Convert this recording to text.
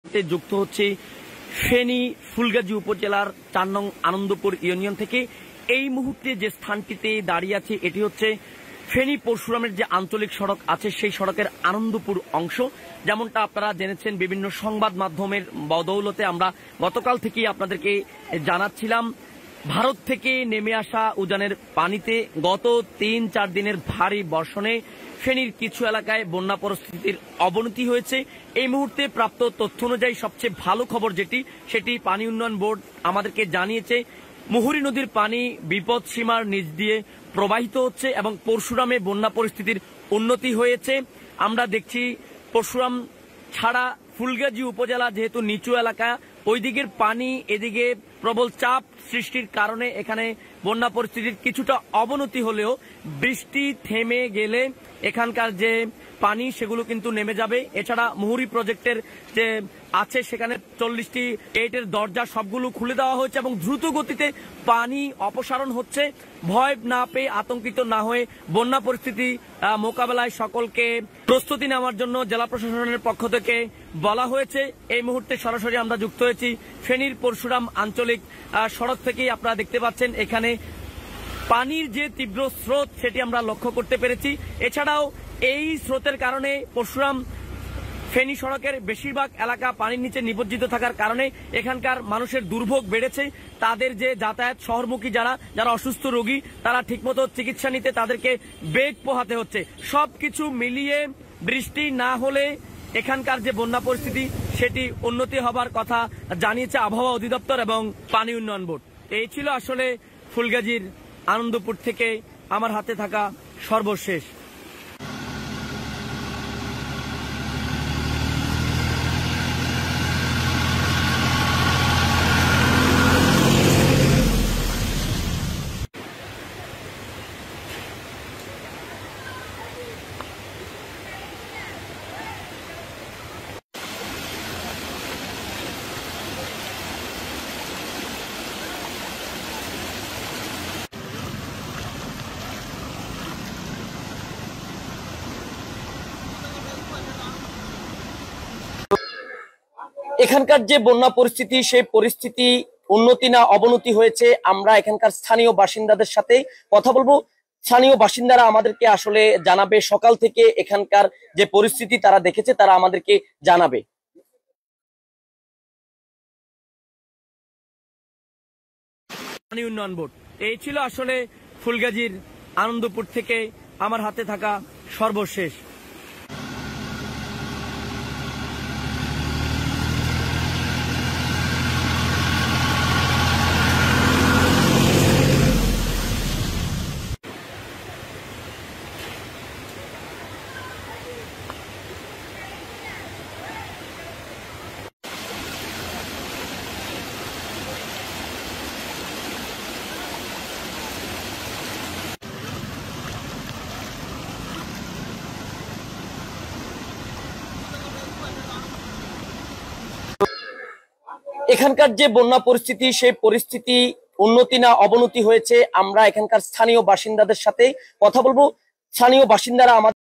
যুক্ত হচ্ছে ফেনী ফুলগাজী উপজেলার ৪ নং আনন্দপুর ইউনিয়ন থেকে। এই মুহূর্তে যে স্থানটিতে দাঁড়িয়ে আছে এটি হচ্ছে ফেনী পরশুরামের যে আঞ্চলিক সড়ক আছে সেই সড়কের আনন্দপুর অংশ। যেমনটা আপনারা জেনেছেন বিভিন্ন সংবাদ মাধ্যমের বদৌলতে আমরা গতকাল থেকেই আপনাদেরকে জানাচ্ছিলাম, ভারত থেকে নেমে আসা উজানের পানিতে গত ৩-৪ দিনের ভারী বর্ষণে ফেনীর কিছু এলাকায় বন্যা পরিস্থিতির অবনতি হয়েছে। এই মুহূর্তে প্রাপ্ত তথ্য অনুযায়ী সবচেয়ে ভালো খবর সেটি পানি উন্নয়ন বোর্ড আমাদেরকে জানিয়েছে, মুহুরী নদীর পানি বিপদ সীমার নিচ দিয়ে প্রবাহিত হচ্ছে এবং পরশুরামে বন্যা পরিস্থিতির উন্নতি হয়েছে। আমরা দেখছি পরশুরাম ছাড়া ফুলগাজী উপজেলা যেহেতু নিচু এলাকা, ওই দিকের পানি এদিকে প্রবল চাপ সৃষ্টির কারণে এখানে বন্যা পরিস্থিতির কিছুটা অবনতি হলেও বৃষ্টি থেমে গেলে এখানকার যে পানি সেগুলো কিন্তু নেমে যাবে। এছাড়া মুহুরী প্রজেক্টের যে আছে সেখানে 40টি গেটের দরজা সবগুলো খুলে দেওয়া হয়েছে এবং দ্রুত গতিতে পানি অপসারণ হচ্ছে। ভয় না পেয়ে আতঙ্কিত না হয়ে বন্যা পরিস্থিতি মোকাবেলায় সকলকে প্রস্তুতি নেওয়ার জন্য জেলা প্রশাসনের পক্ষ থেকে বলা হয়েছে। এই মুহূর্তে সরাসরি আমরা যুক্ত হয়েছি ফেনীর পরশুরাম আঞ্চলিক সড়ক থেকেই। আপনারা দেখতে পাচ্ছেন এখানে পানির যে তীব্র স্রোত সেটি আমরা লক্ষ্য করতে পেরেছি। এছাড়াও এই স্রোতের কারণে পরশুরাম ফেনী সড়কের বেশিরভাগ এলাকা পানির নিচে নিমজ্জিত থাকার কারণে এখানকার মানুষের দুর্ভোগ বেড়েছে। তাদের যে যাতায়াত, শহরমুখী যারা অসুস্থ রোগী তারা ঠিকমতো চিকিৎসা নিতে তাদেরকে বেগ পোহাতে হচ্ছে। সবকিছু মিলিয়ে বৃষ্টি না হলে এখানকার যে বন্যা পরিস্থিতি সেটি উন্নতি হবার কথা জানিয়েছে আবহাওয়া অধিদপ্তর এবং পানি উন্নয়ন বোর্ড। এই ছিল আসলে ফুলগাজীর আনন্দপুর থেকে আমার হাতে থাকা সর্বশেষ। এখানকার যে বন্যা পরিস্থিতি সেই পরিস্থিতি উন্নতি না অবনতি হয়েছে আমরা এখানকার স্থানীয় বাসিন্দাদের সাথে কথা বলবো। স্থানীয় বাসিন্দারা আমাদেরকে আসলে জানাবে সকাল থেকে এখানকার যে পরিস্থিতি তারা দেখেছে তারা আমাদেরকে জানাবে। পানি উন্নয়ন বোর্ড। এই ছিল আসলে ফুলগাজীর আনন্দপুর থেকে আমার হাতে থাকা সর্বশেষ। এখানকার যে বন্যা পরিস্থিতি সেই পরিস্থিতি উন্নতি না অবনতি হয়েছে আমরা এখানকার স্থানীয় বাসিন্দাদের সাথে কথা বলবো। স্থানীয় বাসিন্দারা আমাদের